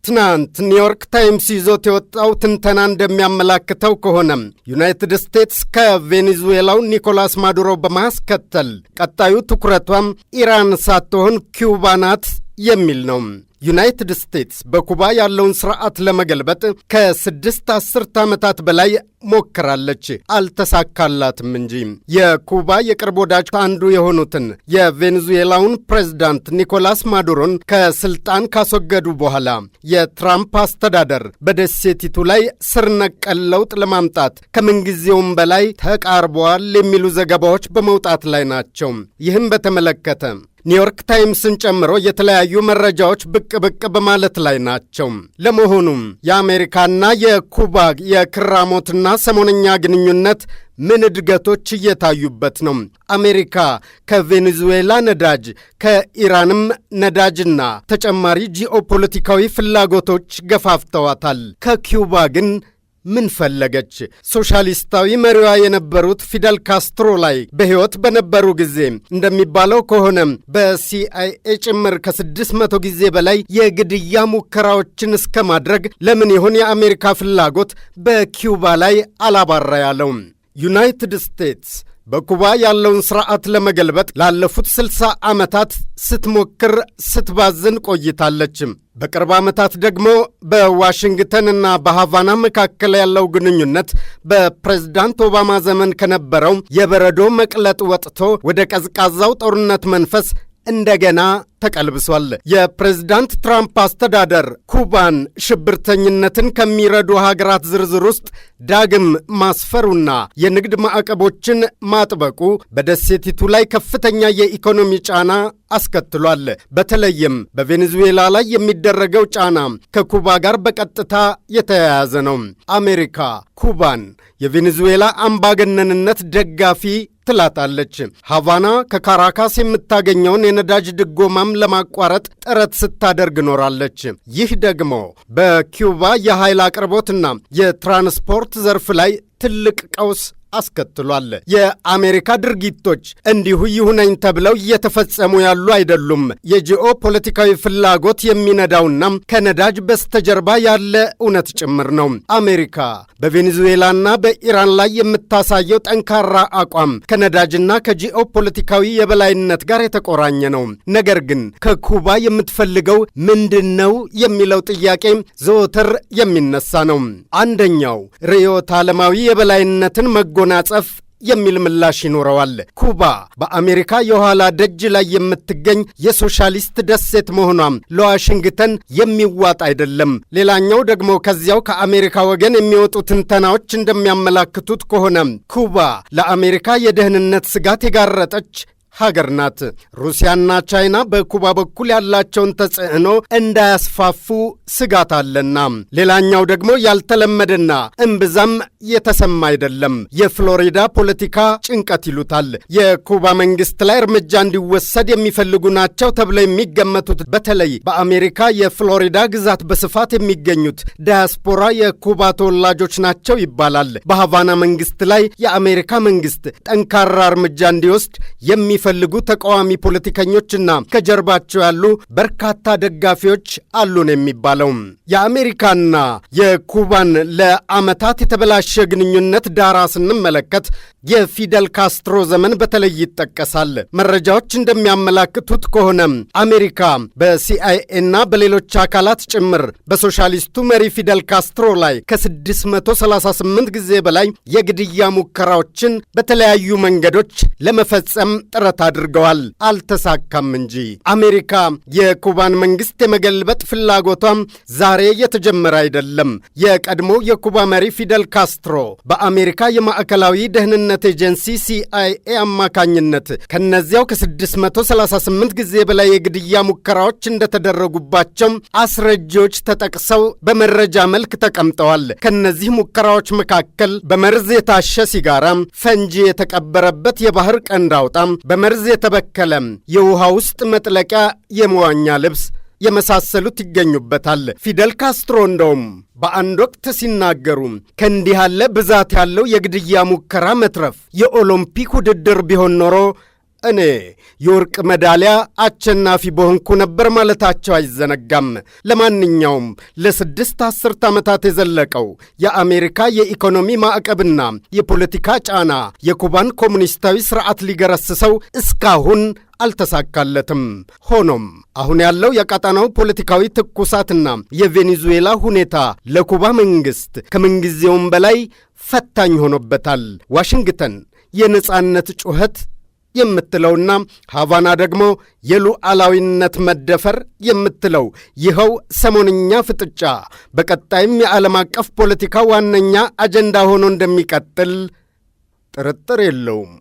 ትናንት ኒውዮርክ ታይምስ ይዞት የወጣው ትንተና እንደሚያመላክተው ከሆነ ዩናይትድ ስቴትስ ከቬኔዙዌላው ኒኮላስ ማዱሮ በማስከተል ቀጣዩ ትኩረቷም ኢራን ሳትሆን ኩባ ናት የሚል ነው። ዩናይትድ ስቴትስ በኩባ ያለውን ስርዓት ለመገልበጥ ከ6 አስርት ዓመታት በላይ ሞክራለች፣ አልተሳካላትም እንጂ። የኩባ የቅርብ ወዳጅ አንዱ የሆኑትን የቬኔዙዌላውን ፕሬዝዳንት ኒኮላስ ማዱሮን ከስልጣን ካስወገዱ በኋላ የትራምፕ አስተዳደር በደሴቲቱ ላይ ስር ነቀል ለውጥ ለማምጣት ከምንጊዜውም በላይ ተቃርበዋል የሚሉ ዘገባዎች በመውጣት ላይ ናቸው። ይህም በተመለከተ ኒውዮርክ ታይምስን ጨምሮ የተለያዩ መረጃዎች ብቅ በማለት ላይ ናቸው። ለመሆኑም የአሜሪካና የኩባ የክራሞትና ሰሞነኛ ግንኙነት ምን እድገቶች እየታዩበት ነው? አሜሪካ ከቬኔዙዌላ ነዳጅ ከኢራንም ነዳጅና ተጨማሪ ጂኦፖለቲካዊ ፍላጎቶች ገፋፍተዋታል። ከኩባ ግን ምን ፈለገች? ሶሻሊስታዊ መሪዋ የነበሩት ፊደል ካስትሮ ላይ በሕይወት በነበሩ ጊዜ እንደሚባለው ከሆነ በሲአይኤ ጭምር ከ600 ጊዜ በላይ የግድያ ሙከራዎችን እስከ ማድረግ ለምን ይሆን የአሜሪካ ፍላጎት በኩባ ላይ አላባራ ያለው? ዩናይትድ ስቴትስ በኩባ ያለውን ስርዓት ለመገልበጥ ላለፉት 60 ዓመታት ስትሞክር ስትባዝን ቆይታለች። በቅርብ ዓመታት ደግሞ በዋሽንግተንና በሃቫና መካከል ያለው ግንኙነት በፕሬዝዳንት ኦባማ ዘመን ከነበረው የበረዶ መቅለጥ ወጥቶ ወደ ቀዝቃዛው ጦርነት መንፈስ እንደገና ተቀልብሷል። የፕሬዝዳንት ትራምፕ አስተዳደር ኩባን ሽብርተኝነትን ከሚረዱ ሀገራት ዝርዝር ውስጥ ዳግም ማስፈሩና የንግድ ማዕቀቦችን ማጥበቁ በደሴቲቱ ላይ ከፍተኛ የኢኮኖሚ ጫና አስከትሏል። በተለይም በቬኔዙዌላ ላይ የሚደረገው ጫና ከኩባ ጋር በቀጥታ የተያያዘ ነው። አሜሪካ ኩባን የቬኔዙዌላ አምባገነንነት ደጋፊ ትላታለች። ሃቫና ከካራካስ የምታገኘውን የነዳጅ ድጎማም ለማቋረጥ ጥረት ስታደርግ ኖራለች። ይህ ደግሞ በኩባ የኃይል አቅርቦትና የትራንስፖርት ዘርፍ ላይ ትልቅ ቀውስ አስከትሏል። የአሜሪካ ድርጊቶች እንዲሁ ይሁነኝ ተብለው እየተፈጸሙ ያሉ አይደሉም። የጂኦ ፖለቲካዊ ፍላጎት የሚነዳውና ከነዳጅ በስተጀርባ ያለ እውነት ጭምር ነው። አሜሪካ በቬኔዙዌላና በኢራን ላይ የምታሳየው ጠንካራ አቋም ከነዳጅና ከጂኦ ፖለቲካዊ የበላይነት ጋር የተቆራኘ ነው። ነገር ግን ከኩባ የምትፈልገው ምንድን ነው የሚለው ጥያቄ ዘወትር የሚነሳ ነው። አንደኛው ርዕዮተ ዓለማዊ የበላይነትን መጎናጸፍ የሚል ምላሽ ይኖረዋል። ኩባ በአሜሪካ የኋላ ደጅ ላይ የምትገኝ የሶሻሊስት ደሴት መሆኗም ለዋሽንግተን የሚዋጥ አይደለም። ሌላኛው ደግሞ ከዚያው ከአሜሪካ ወገን የሚወጡ ትንተናዎች እንደሚያመላክቱት ከሆነ ኩባ ለአሜሪካ የደህንነት ስጋት የጋረጠች ሀገር ናት። ሩሲያና ቻይና በኩባ በኩል ያላቸውን ተጽዕኖ እንዳያስፋፉ ስጋት አለና። ሌላኛው ደግሞ ያልተለመደና እምብዛም የተሰማ አይደለም፣ የፍሎሪዳ ፖለቲካ ጭንቀት ይሉታል። የኩባ መንግስት ላይ እርምጃ እንዲወሰድ የሚፈልጉ ናቸው ተብለው የሚገመቱት በተለይ በአሜሪካ የፍሎሪዳ ግዛት በስፋት የሚገኙት ዳያስፖራ የኩባ ተወላጆች ናቸው ይባላል። በሃቫና መንግስት ላይ የአሜሪካ መንግስት ጠንካራ እርምጃ እንዲወስድ የሚፈልጉ ተቃዋሚ ፖለቲከኞችና ከጀርባቸው ያሉ በርካታ ደጋፊዎች አሉን የሚባለው የአሜሪካና የኩባን ለዓመታት የተበላሸ ግንኙነት ዳራ ስንመለከት የፊደል ካስትሮ ዘመን በተለይ ይጠቀሳል። መረጃዎች እንደሚያመላክቱት ከሆነ አሜሪካ በሲአይኤና በሌሎች አካላት ጭምር በሶሻሊስቱ መሪ ፊደል ካስትሮ ላይ ከ638 ጊዜ በላይ የግድያ ሙከራዎችን በተለያዩ መንገዶች ለመፈጸም ጥረት አድርገዋል። አልተሳካም እንጂ አሜሪካ የኩባን መንግስት የመገልበጥ ፍላጎቷም ዛሬ የተጀመረ አይደለም። የቀድሞ የኩባ መሪ ፊደል ካስትሮ በአሜሪካ የማዕከላዊ ደህንነት ኤጀንሲ ሲአይኤ አማካኝነት ከነዚያው ከ638 ጊዜ በላይ የግድያ ሙከራዎች እንደተደረጉባቸው አስረጂዎች ተጠቅሰው በመረጃ መልክ ተቀምጠዋል። ከነዚህ ሙከራዎች መካከል በመርዝ የታሸ ሲጋራ፣ ፈንጂ የተቀበረበት የባህር ቀንድ አውጣ፣ በመርዝ የተበከለ የውሃ ውስጥ መጥለቂያ የመዋኛ ልብስ የመሳሰሉት ይገኙበታል። ፊደል ካስትሮ እንደውም በአንድ ወቅት ሲናገሩ ከእንዲህ ያለ ብዛት ያለው የግድያ ሙከራ መትረፍ የኦሎምፒክ ውድድር ቢሆን ኖሮ እኔ የወርቅ ሜዳሊያ አሸናፊ በሆንኩ ነበር ማለታቸው አይዘነጋም። ለማንኛውም ለ6 አስርት ዓመታት የዘለቀው የአሜሪካ የኢኮኖሚ ማዕቀብና የፖለቲካ ጫና የኩባን ኮሙኒስታዊ ሥርዓት ሊገረስሰው እስካሁን አልተሳካለትም። ሆኖም አሁን ያለው የቀጠናው ፖለቲካዊ ትኩሳትና የቬኔዙዌላ ሁኔታ ለኩባ መንግሥት ከምንጊዜውም በላይ ፈታኝ ሆኖበታል። ዋሽንግተን የነጻነት ጩኸት የምትለውና ሃቫና ደግሞ የሉዓላዊነት መደፈር የምትለው ይኸው ሰሞንኛ ፍጥጫ በቀጣይም የዓለም አቀፍ ፖለቲካ ዋነኛ አጀንዳ ሆኖ እንደሚቀጥል ጥርጥር የለውም።